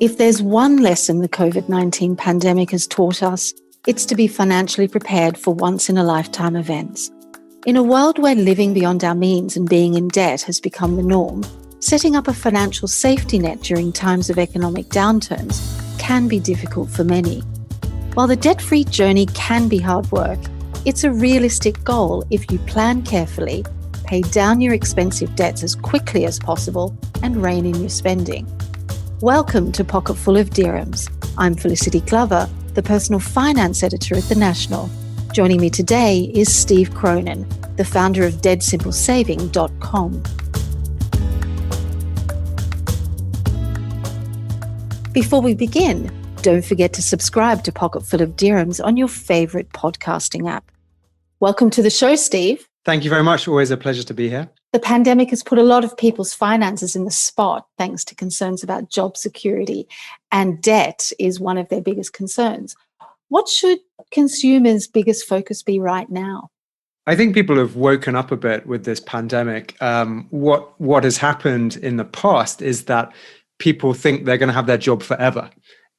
If there's one lesson the COVID-19 pandemic has taught us, it's to be financially prepared for once-in-a-lifetime events. In a world where living beyond our means and being in debt has become the norm, setting up a financial safety net during times of economic downturns can be difficult for many. While the debt-free journey can be hard work, it's a realistic goal if you plan carefully, pay down your expensive debts as quickly as possible, and rein in your spending. Welcome to Pocket Full of Dirhams. I'm Felicity Glover, the personal finance editor at The National. Joining me today is Steve Cronin, the founder of DeadSimpleSaving.com. Before we begin, don't forget to subscribe to Pocket Full of Dirhams on your favorite podcasting app. Welcome to the show, Steve. Thank you very much. Always a pleasure to be here. The pandemic has put a lot of people's finances in the spot thanks to concerns about job security, and debt is one of their biggest concerns. What should consumers' biggest focus be right now? I think people have woken up a bit with this pandemic. What has happened in the past is that people think they're going to have their job forever,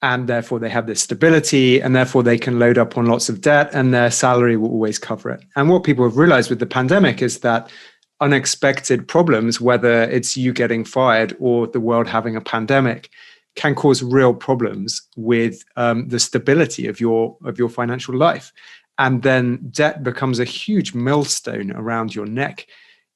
and therefore they have this stability, and therefore they can load up on lots of debt and their salary will always cover it. And what people have realized with the pandemic is that unexpected problems, whether it's you getting fired or the world having a pandemic, can cause real problems with the stability of your financial life. And then debt becomes a huge millstone around your neck.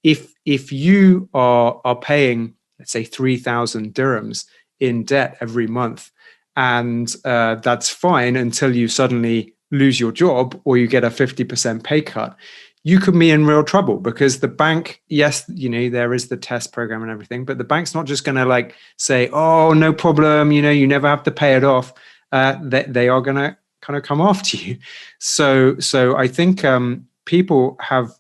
If you are paying, let's say, 3,000 dirhams in debt every month, and that's fine until you suddenly lose your job or you get a 50% pay cut, you could be in real trouble, because the bank, yes, there is the test program and everything, but the bank's not just going to say, oh, no problem, you never have to pay it off. They are going to kind of come after you. So I think people have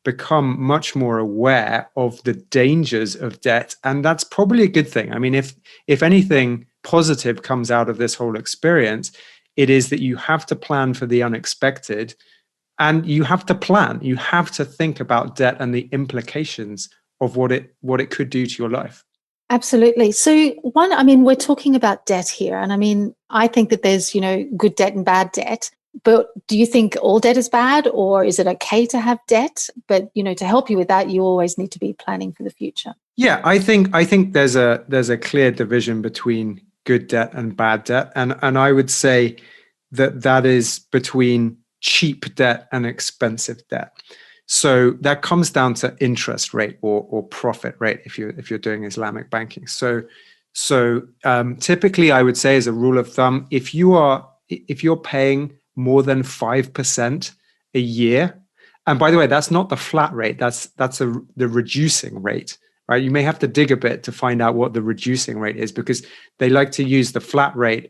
become much more aware of the dangers of debt, and that's probably a good thing. I mean, if anything positive comes out of this whole experience, it is that you have to plan for the unexpected. And you have to think about debt and the implications of what it could do to your life. Absolutely. So we're talking about debt here. And I think that there's, good debt and bad debt. But do you think all debt is bad, or is it okay to have debt? But, to help you with that, you always need to be planning for the future. Yeah, I think there's a clear division between good debt and bad debt. And I would say that is between cheap debt and expensive debt. So that comes down to interest rate or profit rate if you're doing Islamic banking. So typically I would say, as a rule of thumb, if you're paying more than 5% a year, and by the way, that's not the flat rate, that's the reducing rate, right? You may have to dig a bit to find out what the reducing rate is, because they like to use the flat rate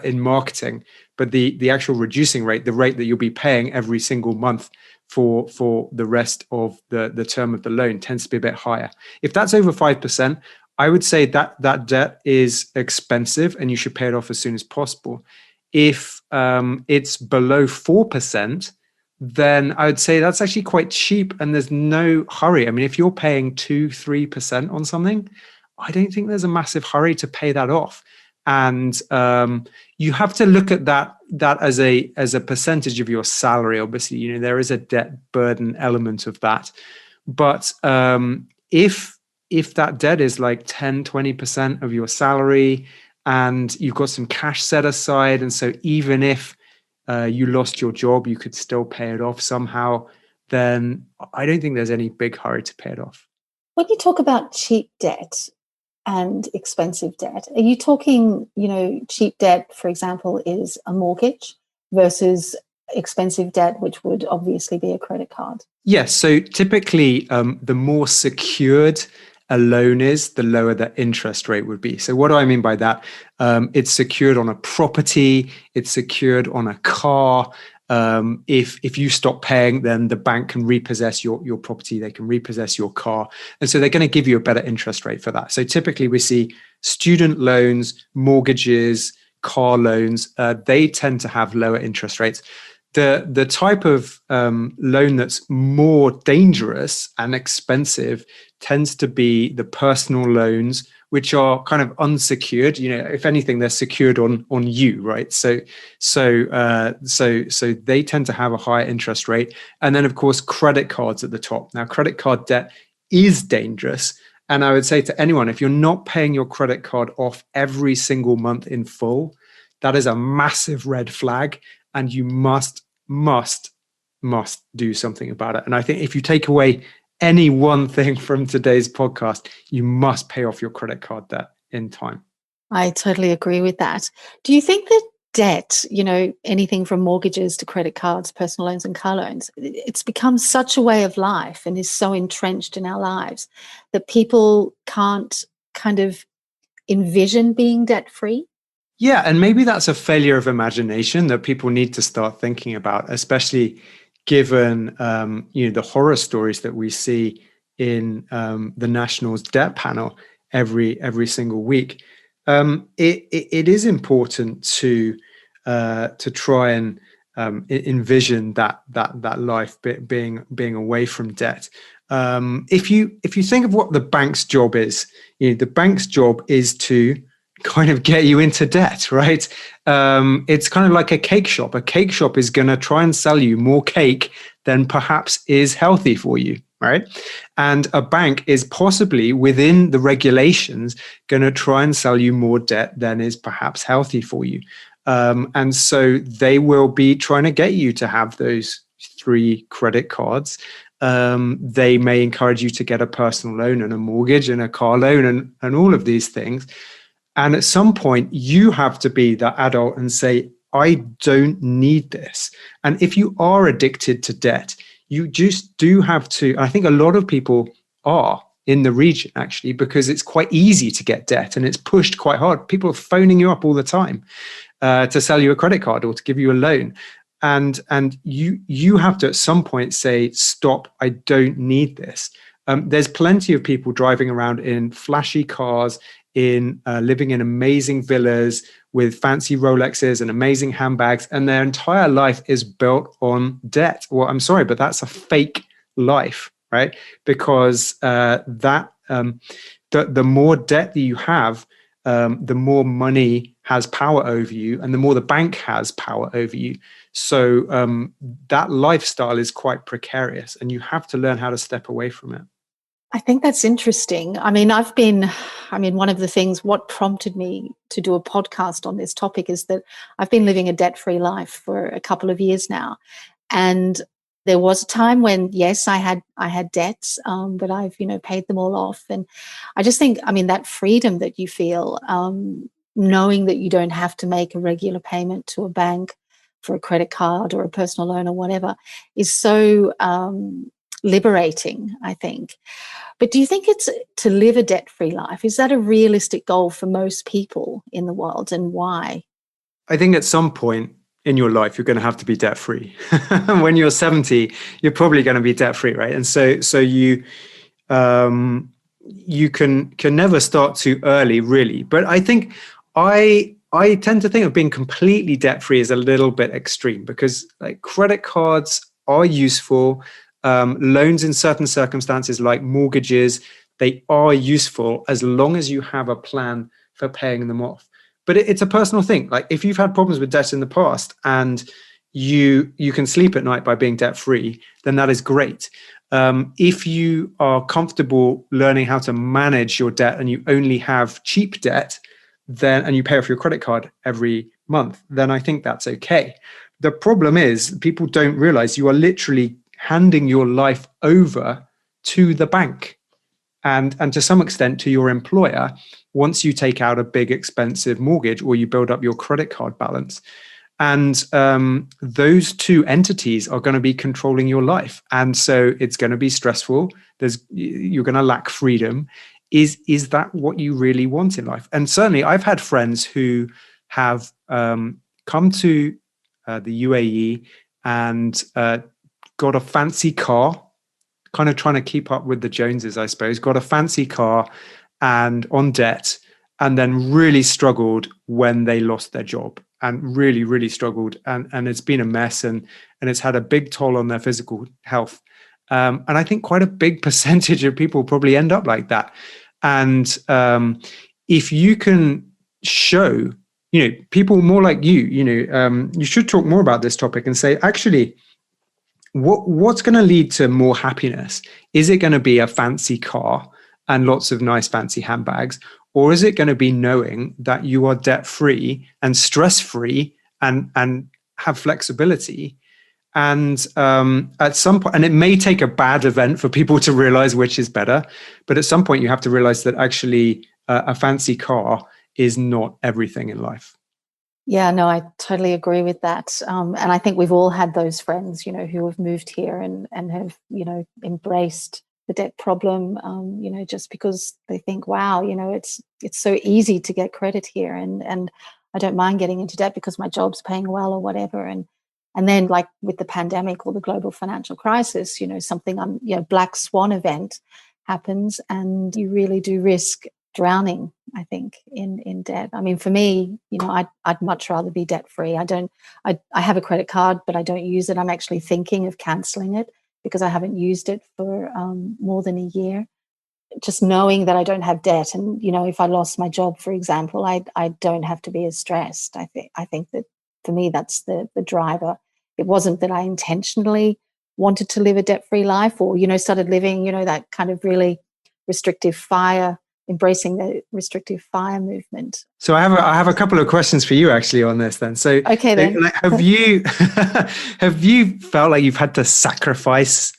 in marketing, but the actual reducing rate, the rate that you'll be paying every single month for the rest of the term of the loan, tends to be a bit higher. If that's over 5%, I would say that debt is expensive and you should pay it off as soon as possible. If it's below 4%, then I would say that's actually quite cheap and there's no hurry. I mean, if you're paying 2-3% on something, I don't think there's a massive hurry to pay that off. And you have to look at that as a percentage of your salary. Obviously, there is a debt burden element of that. But if that debt is like 10-20% of your salary, and you've got some cash set aside, and so even if you lost your job, you could still pay it off somehow, then I don't think there's any big hurry to pay it off. When you talk about cheap debt and expensive debt, are you talking, cheap debt, for example, is a mortgage versus expensive debt, which would obviously be a credit card? Yes. So typically, the more secured a loan is, the lower the interest rate would be. So what do I mean by that? It's secured on a property, it's secured on a car. If you stop paying, then the bank can repossess your property, they can repossess your car. And so they're going to give you a better interest rate for that. So typically we see student loans, mortgages, car loans, they tend to have lower interest rates. the type of loan that's more dangerous and expensive tends to be the personal loans, which are kind of unsecured. If anything, they're secured on you, right? So they tend to have a higher interest rate. And then, of course, credit cards at the top. Now, credit card debt is dangerous. And I would say to anyone, if you're not paying your credit card off every single month in full, that is a massive red flag, and you must do something about it. And I think if you take away any one thing from today's podcast, you must pay off your credit card debt in time. I totally agree with that. Do you think that debt, anything from mortgages to credit cards, personal loans and car loans, it's become such a way of life and is so entrenched in our lives that people can't kind of envision being debt-free? Yeah, and maybe that's a failure of imagination that people need to start thinking about, especially given the horror stories that we see in the National's debt panel every single week. It is important to try and envision that life being away from debt. If you think of what the bank's job is, the bank's job is to kind of get you into debt, right? It's kind of like a cake shop. A cake shop is going to try and sell you more cake than perhaps is healthy for you, right? And a bank is possibly within the regulations going to try and sell you more debt than is perhaps healthy for you. And so they will be trying to get you to have those 3 credit cards. They may encourage you to get a personal loan and a mortgage and a car loan and all of these things. And at some point, you have to be the adult and say, I don't need this. And if you are addicted to debt, you just do have to. I think a lot of people are in the region, actually, because it's quite easy to get debt and it's pushed quite hard. People are phoning you up all the time to sell you a credit card or to give you a loan. And you have to at some point say, stop, I don't need this. There's plenty of people driving around in flashy cars, living in amazing villas with fancy Rolexes and amazing handbags, and their entire life is built on debt. Well, I'm sorry, but that's a fake life, right? Because the more debt that you have, the more money has power over you, and the more the bank has power over you. So that lifestyle is quite precarious, and you have to learn how to step away from it. I think that's interesting. One of the things, what prompted me to do a podcast on this topic is that I've been living a debt-free life for a couple of years now. And there was a time when, yes, I had debts, but I've, paid them all off. And I just think, that freedom that you feel, knowing that you don't have to make a regular payment to a bank for a credit card or a personal loan or whatever is so liberating, I think. But do you think it's to live a debt-free life? Is that a realistic goal for most people in the world, and why? I think at some point in your life, you're going to have to be debt-free. When you're 70, you're probably going to be debt-free, right? And so you can never start too early, really. But I think I tend to think of being completely debt-free as a little bit extreme, because like credit cards are useful. Loans in certain circumstances like mortgages, they are useful as long as you have a plan for paying them off. But it's a personal thing. Like if you've had problems with debt in the past and you can sleep at night by being debt free, then that is great. If you are comfortable learning how to manage your debt and you only have cheap debt, and you pay off your credit card every month, then I think that's okay. The problem is people don't realize you are literally handing your life over to the bank and to some extent to your employer once you take out a big expensive mortgage or you build up your credit card balance. And those two entities are going to be controlling your life. And so it's going to be stressful. You're going to lack freedom. Is that what you really want in life? And certainly I've had friends who have come to the UAE and got a fancy car, kind of trying to keep up with the Joneses, I suppose, got a fancy car and on debt, and then really struggled when they lost their job. really, really struggled, and it's been a mess, and it's had a big toll on their physical health. And I think quite a big percentage of people probably end up like that. And if you can show, people more like you, you should talk more about this topic and say, actually, what's going to lead to more happiness? Is it going to be a fancy car and lots of nice fancy handbags? Or is it going to be knowing that you are debt-free and stress-free and have flexibility? And at some point, and it may take a bad event for people to realize which is better, but at some point you have to realize that actually a fancy car is not everything in life. Yeah, no, I totally agree with that. And I think we've all had those friends, who have moved here and have, embraced the debt problem, just because they think, wow, it's so easy to get credit here, and I don't mind getting into debt because my job's paying well or whatever. And then, like with the pandemic or the global financial crisis, something black swan event happens, and you really do risk drowning, I think, in debt. I mean, for me, I'd much rather be debt free. I have a credit card, but I don't use it. I'm actually thinking of cancelling it because I haven't used it for more than a year. Just knowing that I don't have debt, and if I lost my job, for example, I don't have to be as stressed. I think that for me, that's the driver. It wasn't that I intentionally wanted to live a debt-free life, or started living that kind of really embracing the restrictive FIRE movement. So I have a couple of questions for you actually on this then. So okay then. Have you have you felt like you've had to sacrifice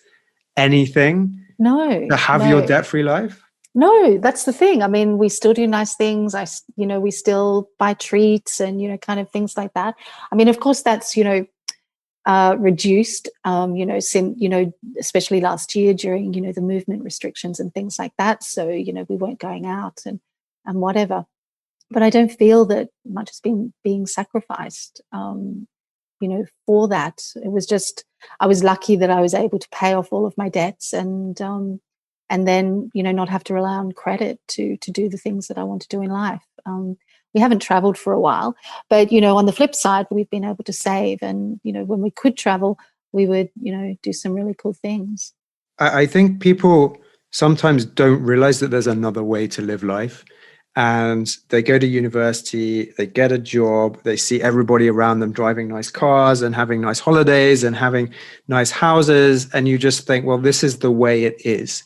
anything to have your debt-free life? No, that's the thing. I mean, we still do nice things. We still buy treats and kind of things like that. I mean, of course, that's reduced. Especially last year during the movement restrictions and things like that. So we weren't going out and whatever. But I don't feel that much has been being sacrificed. For that. It was just, I was lucky that I was able to pay off all of my debts and then, not have to rely on credit to do the things that I want to do in life. We haven't traveled for a while, but, on the flip side, we've been able to save. And, when we could travel, we would, do some really cool things. I think people sometimes don't realize that there's another way to live life. And they go to university, they get a job, they see everybody around them driving nice cars and having nice holidays and having nice houses. And you just think, well, this is the way it is.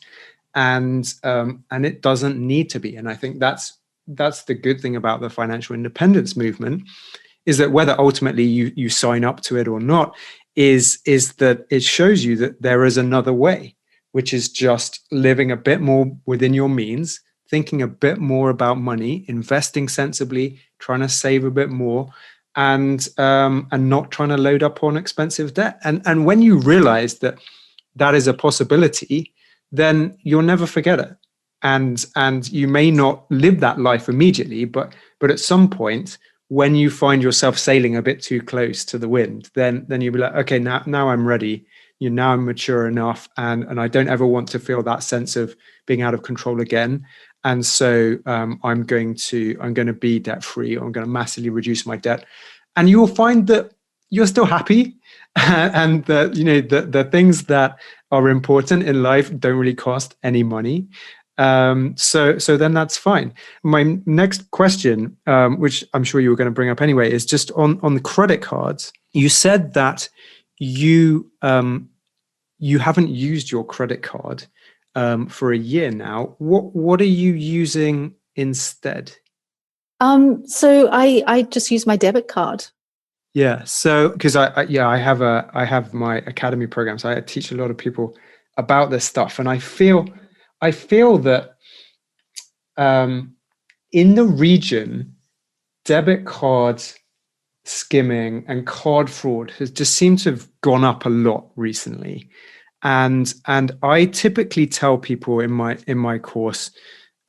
And it doesn't need to be. And I think that's the good thing about the financial independence movement, is that whether ultimately you sign up to it or not, is that it shows you that there is another way, which is just living a bit more within your means, thinking a bit more about money, investing sensibly, trying to save a bit more, and not trying to load up on expensive debt. And when you realize that that is a possibility, then you'll never forget it. And you may not live that life immediately, but at some point, when you find yourself sailing a bit too close to the wind, then you'll be like, okay, now I'm ready. Now I'm mature enough, and I don't ever want to feel that sense of being out of control again. And so I'm going to be debt free. I'm going to massively reduce my debt, and you will find that you're still happy, and that the things that are important in life don't really cost any money. So then that's fine. My next question, which I'm sure you were going to bring up anyway, is just on the credit cards. You said that you haven't used your credit card for a year now. What are you using instead? So I just use my debit card. Yeah. So because I have my academy program, so I teach a lot of people about this stuff, and I feel that in the region, debit cards skimming and card fraud has just seemed to have gone up a lot recently. And I typically tell people in my course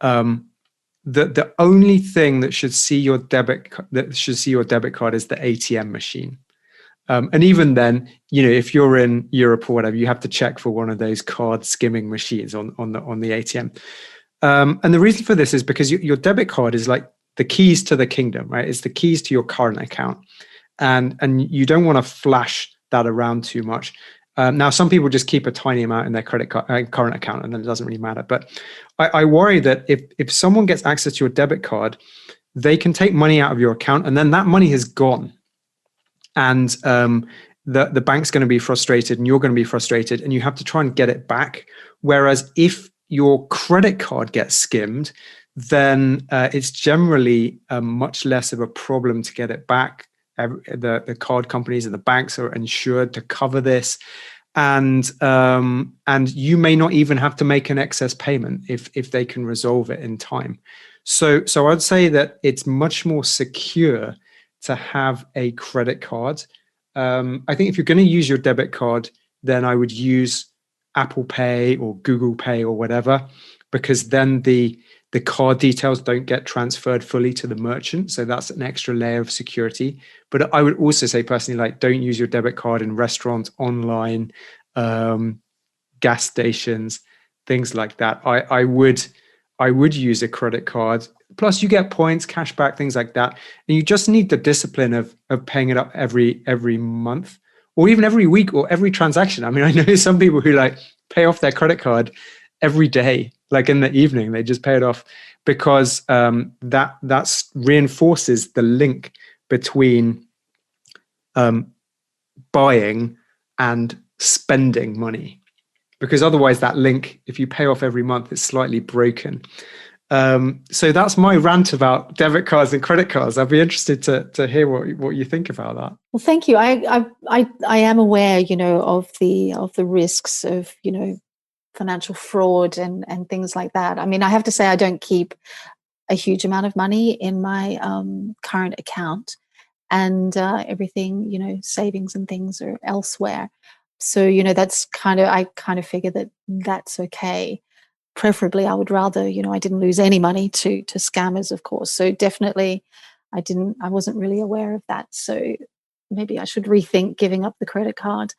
that the only thing that should see your debit card is the ATM machine. And even then, if you're in Europe or whatever, you have to check for one of those card skimming machines on the ATM. And the reason for this is because your debit card is like the keys to the kingdom, right? It's the keys to your current account. And you don't want to flash that around too much. Now, some people just keep a tiny amount in their credit card current account, and then it doesn't really matter. But I worry that if someone gets access to your debit card, they can take money out of your account, and then that money is gone. And the bank's going to be frustrated, and you're going to be frustrated, and you have to try and get it back. Whereas if your credit card gets skimmed, then it's generally much less of a problem to get it back. The card companies and the banks are insured to cover this, and you may not even have to make an excess payment if they can resolve it in time. So I'd say that it's much more secure to have a credit card. I think if you're going to use your debit card, then I would use Apple Pay or Google Pay or whatever, because then the card details don't get transferred fully to the merchant. So that's an extra layer of security. But I would also say personally, like, don't use your debit card in restaurants, online, gas stations, things like that. I would use a credit card. Plus you get points, cash back, things like that. And you just need the discipline of paying it up every month, or even every week, or every transaction. I mean, I know some people who like pay off their credit card every day, like in the evening, they just pay it off, because that reinforces the link between buying and spending money. Because otherwise that link, if you pay off every month, it's slightly broken. So that's my rant about debit cards and credit cards. I'd be interested to hear what you think about that. Well, thank you. I am aware, of the risks of, financial fraud and things like that. I mean, I have to say I don't keep a huge amount of money in my current account, and everything, savings and things are elsewhere. So, that's I kind of figure that that's okay. Preferably, I would rather, I didn't lose any money to scammers, of course. So definitely, I wasn't really aware of that. So maybe I should rethink giving up the credit card.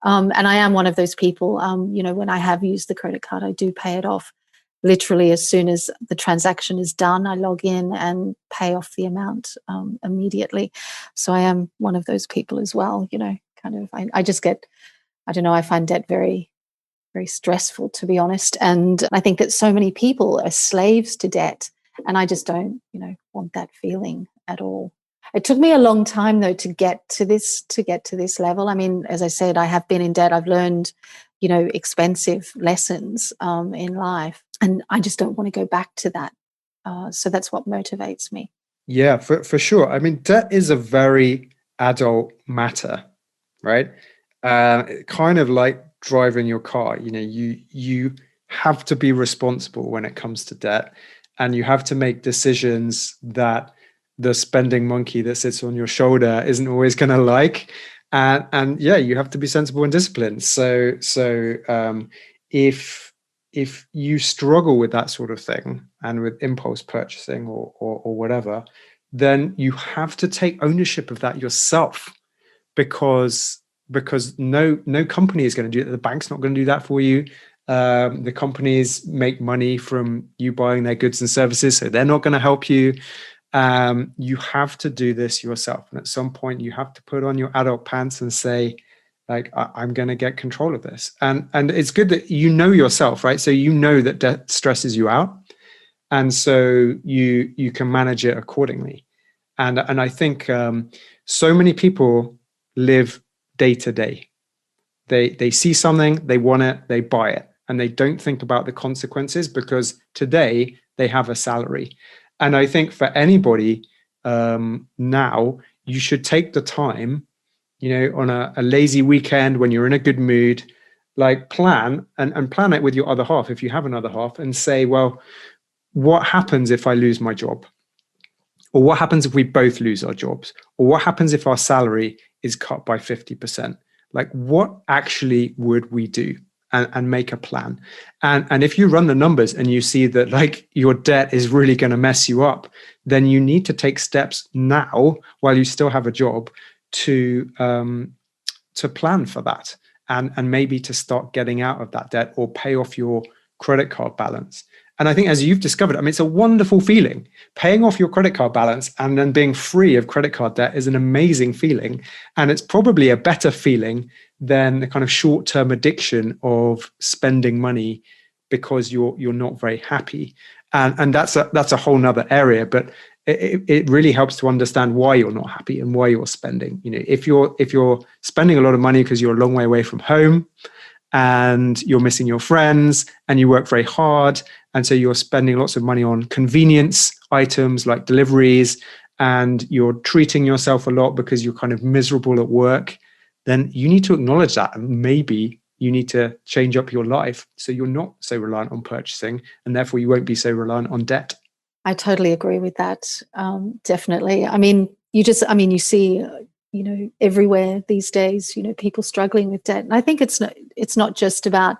And I am one of those people, when I have used the credit card, I do pay it off literally as soon as the transaction is done. I log in and pay off the amount immediately. So I am one of those people as well, I just get, I don't know, I find debt very, very stressful, to be honest. And I think that so many people are slaves to debt. And I just don't, want that feeling at all. It took me a long time, though, to get to this level. I mean, as I said, I have been in debt. I've learned, expensive lessons in life. And I just don't want to go back to that. So that's what motivates me. Yeah, for sure. I mean, debt is a very adult matter, right? Kind of like driving your car. You have to be responsible when it comes to debt, and you have to make decisions that the spending monkey that sits on your shoulder isn't always going to like. And yeah, you have to be sensible and disciplined. So if you struggle with that sort of thing, and with impulse purchasing or whatever, then you have to take ownership of that yourself, because no company is going to do it. The bank's not going to do that for you. The companies make money from you buying their goods and services, so they're not going to help you. You have to do this yourself. And at some point you have to put on your adult pants and say, like, I'm going to get control of this. And it's good that you know yourself, right? So you know that debt stresses you out. And so you can manage it accordingly. And I think so many people live day to day. They see something, they want it, they buy it, and they don't think about the consequences, because today they have a salary. And I think for anybody now, you should take the time, on a lazy weekend when you're in a good mood, like plan and plan it with your other half, if you have another half, and say, well, what happens if I lose my job? Or what happens if we both lose our jobs? Or what happens if our salary is cut by 50%? Like, what actually would we do? And make a plan. And if you run the numbers and you see that, like, your debt is really going to mess you up, then you need to take steps now, while you still have a job, to plan for that, and maybe to start getting out of that debt, or pay off your credit card balance. And I think, as you've discovered, I mean, it's a wonderful feeling. Paying off your credit card balance and then being free of credit card debt is an amazing feeling. And it's probably a better feeling than the kind of short-term addiction of spending money because you're not very happy. And that's a whole nother area. But it really helps to understand why you're not happy and why you're spending. If you're spending a lot of money because you're a long way away from home and you're missing your friends and you work very hard, and so you're spending lots of money on convenience items like deliveries, and you're treating yourself a lot because you're kind of miserable at work, then you need to acknowledge that, and maybe you need to change up your life so you're not so reliant on purchasing, and therefore you won't be so reliant on debt. I totally agree with that. Definitely. I mean, you see, everywhere these days, people struggling with debt. And I think it's not just about,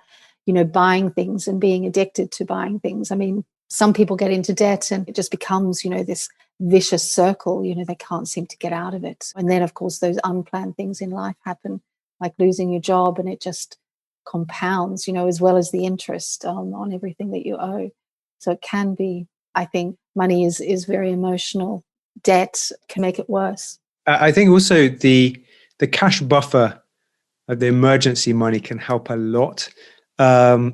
buying things and being addicted to buying things. I mean, some people get into debt and it just becomes, this vicious circle, they can't seem to get out of it. And then, of course, those unplanned things in life happen, like losing your job, and it just compounds, as well as the interest on everything that you owe. So it can be, I think money is very emotional. Debt can make it worse. I think also the cash buffer, the emergency money, can help a lot.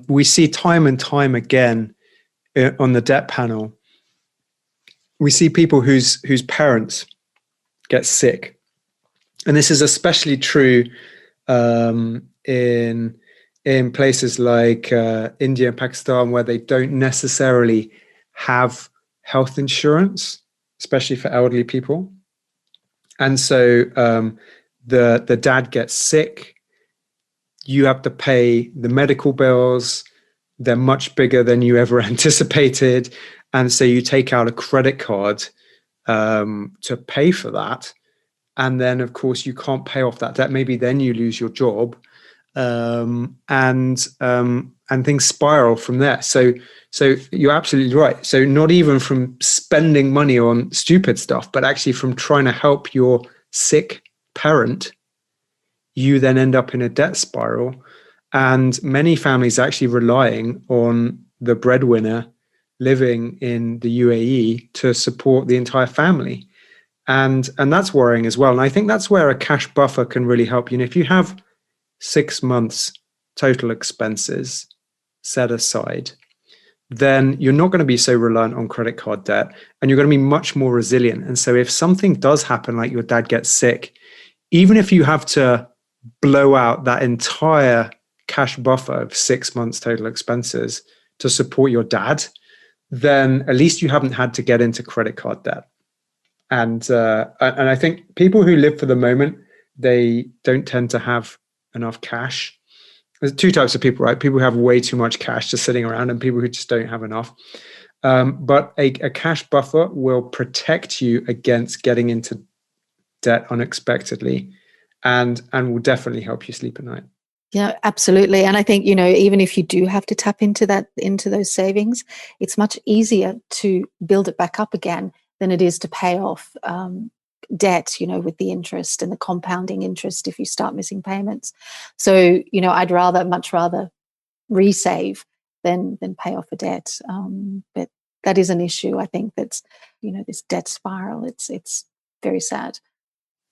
We see time and time again on the debt panel, we see people whose parents get sick. And this is especially true in places like India and Pakistan, where they don't necessarily have health insurance, especially for elderly people. And so the dad gets sick. You have to pay the medical bills. They're much bigger than you ever anticipated. And so you take out a credit card to pay for that. And then, of course, you can't pay off that debt. Maybe then you lose your job. And things spiral from there. So you're absolutely right. So not even from spending money on stupid stuff, but actually from trying to help your sick parent, you then end up in a debt spiral. And many families actually relying on the breadwinner living in the UAE to support the entire family. And that's worrying as well. And I think that's where a cash buffer can really help. If you have 6 months total expenses set aside, then you're not going to be so reliant on credit card debt, and you're going to be much more resilient. And so if something does happen, like your dad gets sick, even if you have to blow out that entire cash buffer of 6 months total expenses to support your dad, then at least you haven't had to get into credit card debt. And I think people who live for the moment, they don't tend to have enough cash. There's two types of people, right? People who have way too much cash just sitting around, and people who just don't have enough. But a cash buffer will protect you against getting into debt unexpectedly, and will definitely help you sleep at night. Yeah, absolutely. And I think, even if you do have to tap into those savings, it's much easier to build it back up again than it is to pay off debt, with the interest and the compounding interest if you start missing payments. So, I'd much rather resave than pay off a debt. But that is an issue. I think that's, this debt spiral. It's very sad.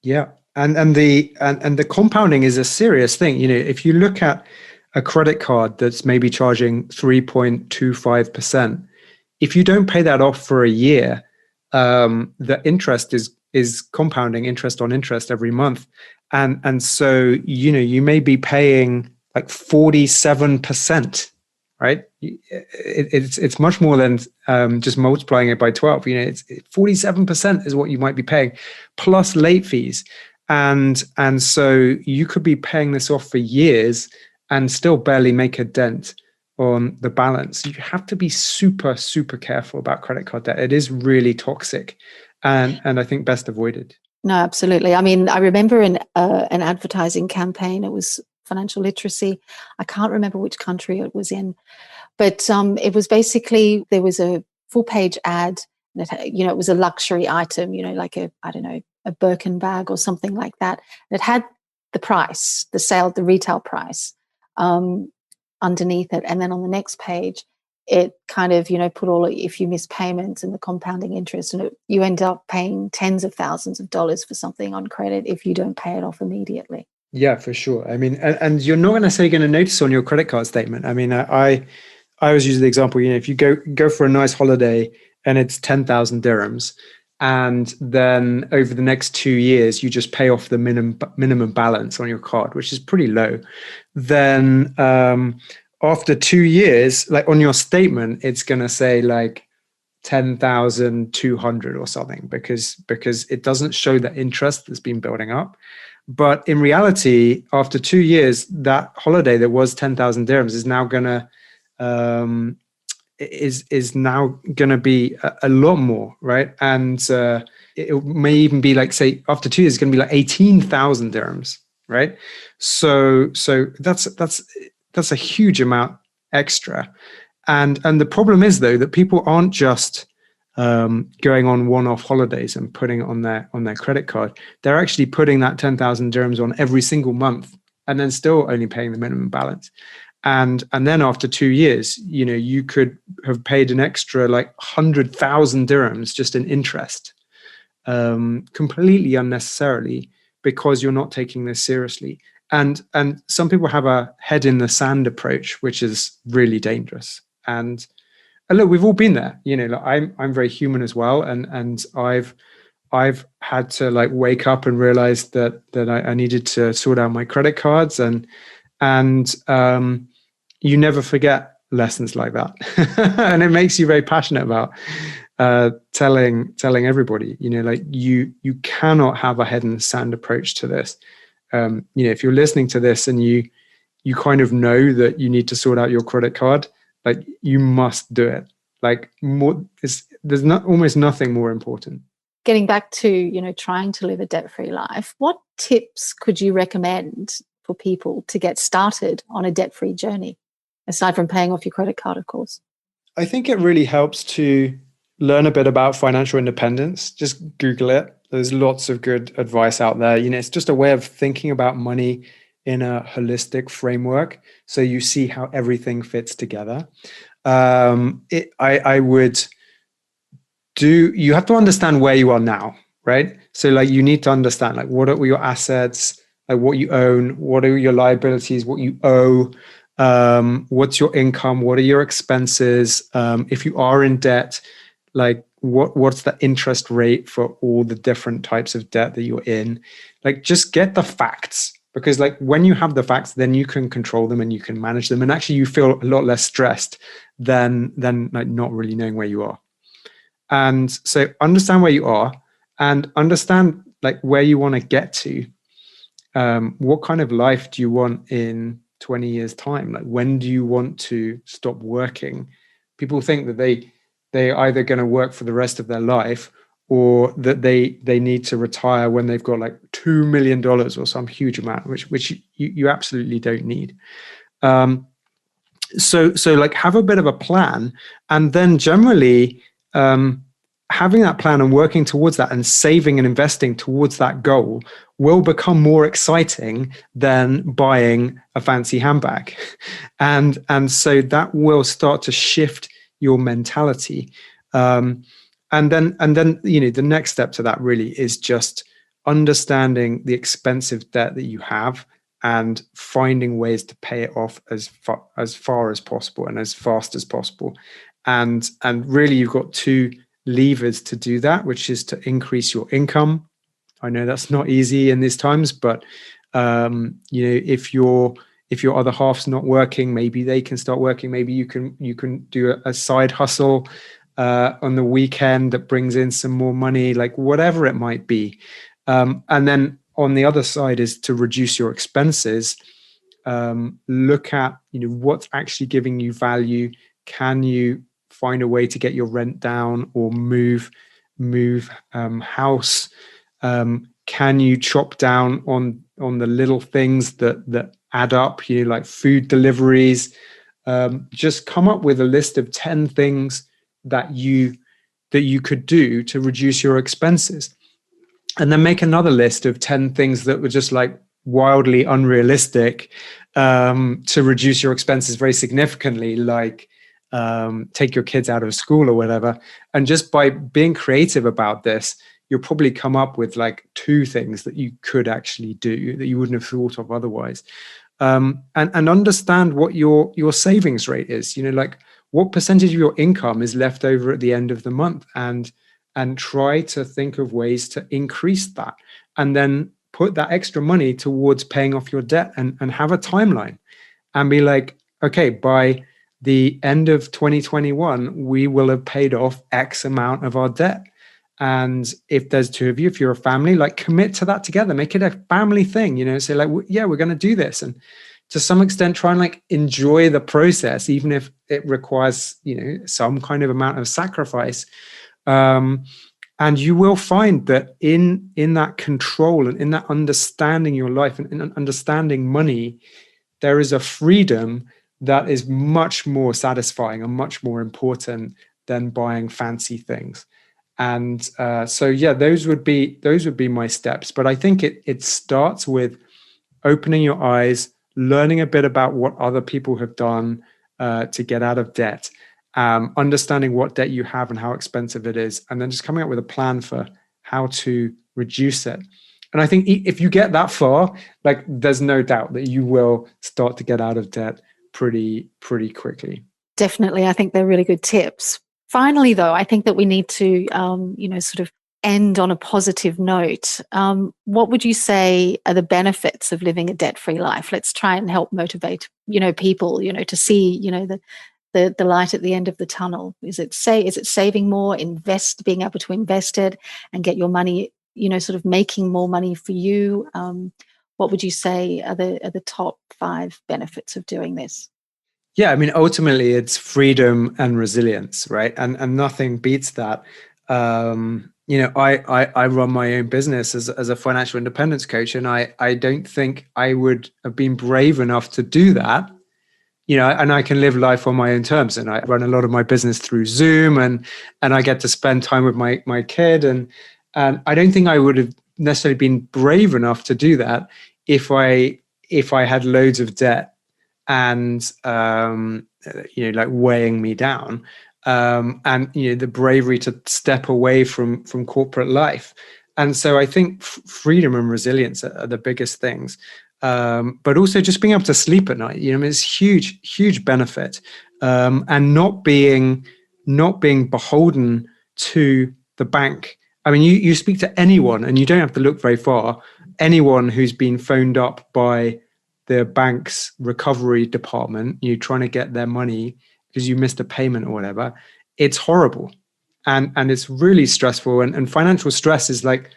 Yeah. And the compounding is a serious thing. If you look at a credit card that's maybe charging 3.25%, if you don't pay that off for a year, the interest is compounding interest on interest every month. And so, you may be paying like 47%, right? It's much more than just multiplying it by 12. It's 47% is what you might be paying, plus late fees. And so you could be paying this off for years and still barely make a dent on the balance. You have to be super, super careful about credit card debt. It is really toxic, and I think best avoided. No, absolutely. I mean, I remember an advertising campaign. It was financial literacy. I can't remember which country it was in, but it was basically, there was a full-page ad that, it was a luxury item, like a Birkin bag or something like that. It had the price, the retail price underneath it. And then on the next page, it kind of, put if you miss payments and the compounding interest, and you end up paying tens of thousands of dollars for something on credit if you don't pay it off immediately. Yeah, for sure. I mean, and you're not necessarily going to notice on your credit card statement. I mean, I always use the example, if you go for a nice holiday and it's 10,000 dirhams, and then over the next 2 years, you just pay off the minimum balance on your card, which is pretty low. Then after 2 years, like on your statement, it's going to say like 10,200 or something, because it doesn't show the interest that's been building up. But in reality, after 2 years, that holiday that was 10,000 dirhams is now going to be a lot more, right? And it may even be like, say, after 2 years, it's going to be like 18,000 dirhams, right? So that's a huge amount extra. And the problem is, though, that people aren't just going on one-off holidays and putting it on their credit card. They're actually putting that 10,000 dirhams on every single month, and then still only paying the minimum balance. And then after 2 years, you could have paid an extra like 100,000 dirhams just in interest, completely unnecessarily, because you're not taking this seriously. And some people have a head in the sand approach, which is really dangerous. And look, we've all been there. I'm very human as well, and I've had to like wake up and realize that I needed to sort out my credit cards, and you never forget lessons like that. And it makes you very passionate about telling everybody, like you cannot have a head in the sand approach to this. If you're listening to this and you kind of know that you need to sort out your credit card, like you must do it. Like there's almost nothing more important. Getting back to, trying to live a debt-free life, what tips could you recommend for people to get started on a debt-free journey, aside from paying off your credit card, of course? I think it really helps to learn a bit about financial independence. Just Google it. There's lots of good advice out there. It's just a way of thinking about money in a holistic framework, so you see how everything fits together. I would you have to understand where you are now, right? So like you need to understand like what are your assets, like what you own, what are your liabilities, what you owe, what's your income, what are your expenses, if you are in debt, like what's the interest rate for all the different types of debt that you're in. Like just get the facts, because like when you have the facts, then you can control them and you can manage them, and actually you feel a lot less stressed than like not really knowing where you are. And so understand where you are and understand like where you want to get to. What kind of life do you want in 20 years time? Like when do you want to stop working? People think that they're either going to work for the rest of their life, or that they need to retire when they've got like $2 million or some huge amount, which you absolutely don't need. So like have a bit of a plan, and then generally having that plan and working towards that and saving and investing towards that goal will become more exciting than buying a fancy handbag. And so that will start to shift your mentality. And then the next step to that really is just understanding the expensive debt that you have and finding ways to pay it off as far as possible and as fast as possible. And really you've got two levers to do that, which is to increase your income. I know that's not easy in these times, but if your other half's not working, maybe they can start working. Maybe you can do a side hustle on the weekend that brings in some more money, like whatever it might be. And then on the other side is to reduce your expenses. Look at what's actually giving you value. Can you find a way to get your rent down or move house? Can you chop down on the little things that add up, like food deliveries? Just come up with a list of 10 things that you could do to reduce your expenses, and then make another list of 10 things that were just like wildly unrealistic to reduce your expenses very significantly, like take your kids out of school or whatever. And just by being creative about this, you'll probably come up with like 2 things that you could actually do that you wouldn't have thought of otherwise. And understand what your savings rate is. Like what percentage of your income is left over at the end of the month, and try to think of ways to increase that, and then put that extra money towards paying off your debt, and have a timeline, and be like, okay, by the end of 2021, we will have paid off X amount of our debt. And if there's 2 of you, if you're a family, like commit to that together, make it a family thing, say like, yeah, we're going to do this. And to some extent, try and like enjoy the process, even if it requires, some kind of amount of sacrifice. And you will find that in that control and in that understanding your life and in understanding money, there is a freedom that is much more satisfying and much more important than buying fancy things. And so, yeah, those would be my steps. But I think it starts with opening your eyes, learning a bit about what other people have done to get out of debt, understanding what debt you have and how expensive it is, and then just coming up with a plan for how to reduce it. And I think if you get that far, like there's no doubt that you will start to get out of debt pretty quickly. Definitely. I think they're really good tips. Finally, though, I think that we need to, sort of end on a positive note. What would you say are the benefits of living a debt-free life? Let's try and help motivate, people, to see, the light at the end of the tunnel. Is it saving more, being able to invest it and get your money, sort of making more money for you? What would you say are the top 5 benefits of doing this? Yeah, I mean, ultimately, it's freedom and resilience, right? And nothing beats that. I run my own business as a financial independence coach, and I don't think I would have been brave enough to do that. And I can live life on my own terms, and I run a lot of my business through Zoom, and I get to spend time with my kid, and I don't think I would have necessarily been brave enough to do that if I had loads of debt and like weighing me down, and the bravery to step away from corporate life. And so I think freedom and resilience are the biggest things, but also just being able to sleep at night, is huge benefit, and not being beholden to the bank. I mean, you speak to anyone, and you don't have to look very far, anyone who's been phoned up by the bank's recovery department, you trying to get their money because you missed a payment or whatever. It's horrible. And it's really stressful. And financial stress is like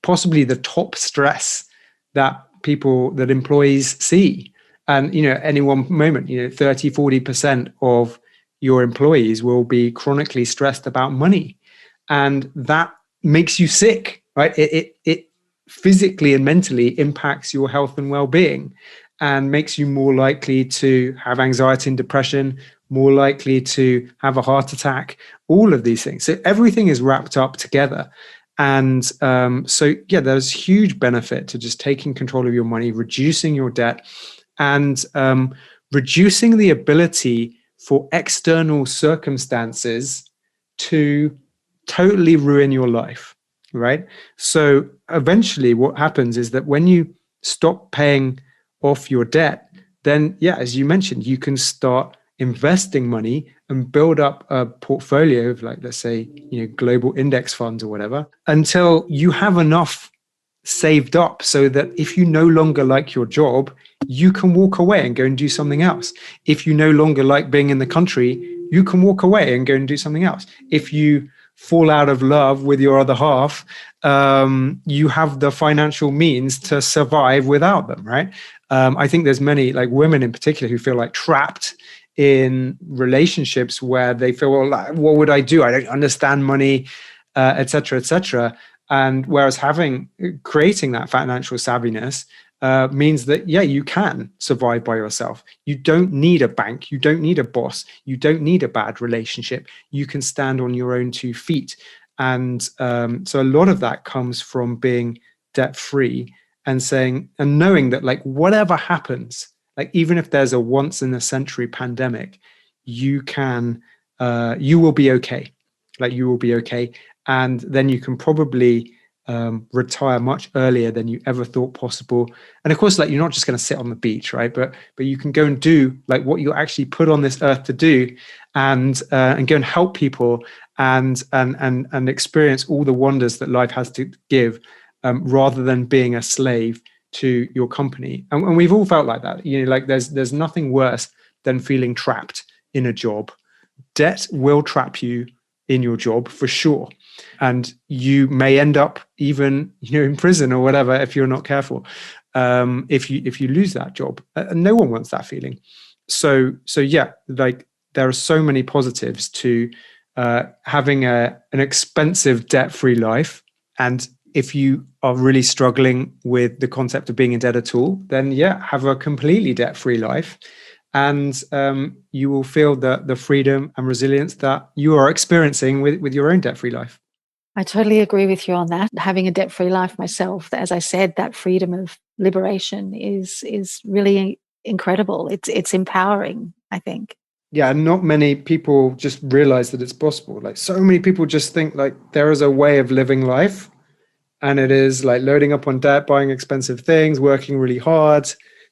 possibly the top stress that employees see. And, any one moment, 30, 40% of your employees will be chronically stressed about money. And that makes you sick, right? It physically and mentally impacts your health and well-being, and makes you more likely to have anxiety and depression, more likely to have a heart attack, all of these things. So everything is wrapped up together. And there's huge benefit to just taking control of your money, reducing your debt, and reducing the ability for external circumstances to totally ruin your life. Right. So eventually what happens is that when you stop paying off your debt, then, as you mentioned, you can start investing money and build up a portfolio of, like, let's say, global index funds or whatever, until you have enough saved up so that if you no longer like your job, you can walk away and go and do something else. If you no longer like being in the country, you can walk away and go and do something else. If you fall out of love with your other half, you have the financial means to survive without them, right? I think there's many, like women in particular, who feel like trapped in relationships where they feel, well, like, what would I do? I don't understand money, et cetera, et cetera. And whereas creating that financial savviness means that, you can survive by yourself. You don't need a bank. You don't need a boss. You don't need a bad relationship. You can stand on your own 2 feet. And so a lot of that comes from being debt-free and knowing that, like, whatever happens, like even if there's a once in a century pandemic, you will be okay. Like, you will be okay. And then you can probably retire much earlier than you ever thought possible. And of course, like, you're not just going to sit on the beach, right? But you can go and do like what you're actually put on this earth to do, and go and help people and experience all the wonders that life has to give, rather than being a slave to your company. And we've all felt like that. Like, there's nothing worse than feeling trapped in a job. Debt will trap you in your job for sure. And you may end up even, in prison or whatever if you're not careful. If you lose that job, no one wants that feeling. So yeah, like, there are so many positives to having an expensive debt-free life. And if you are really struggling with the concept of being in debt at all, then yeah, have a completely debt-free life. And you will feel the freedom and resilience that you are experiencing with your own debt-free life. I totally agree with you on that. Having a debt-free life myself, as I said, that freedom of liberation is really incredible. It's empowering, I think. Yeah, not many people just realize that it's possible. Like, so many people just think like there is a way of living life, and it is like loading up on debt, buying expensive things, working really hard,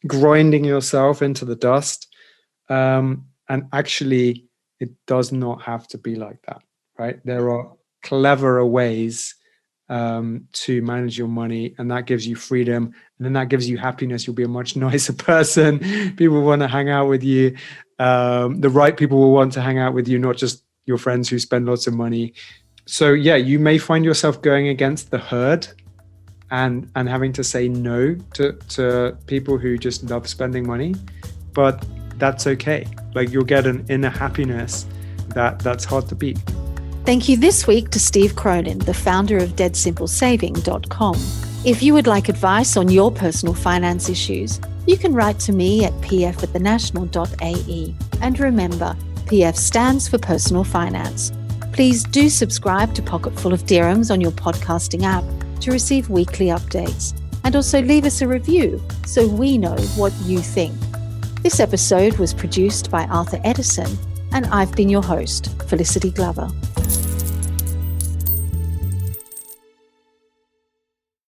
grinding yourself into the dust. And actually, it does not have to be like that, right? There are cleverer ways to manage your money, and that gives you freedom, and then that gives you happiness. You'll be a much nicer person. People want to hang out with you. The right people will want to hang out with you, not just your friends who spend lots of money. So yeah, you may find yourself going against the herd and having to say no to people who just love spending money, but that's okay. Like, you'll get an inner happiness that's hard to beat. Thank you this week to Steve Cronin, the founder of DeadSimpleSaving.com. If you would like advice on your personal finance issues, you can write to me at pf@thenational.ae. And remember, PF stands for Personal Finance. Please do subscribe to Pocketful of Dirhams on your podcasting app to receive weekly updates. And also leave us a review so we know what you think. This episode was produced by Arthur Edison, and I've been your host, Felicity Glover.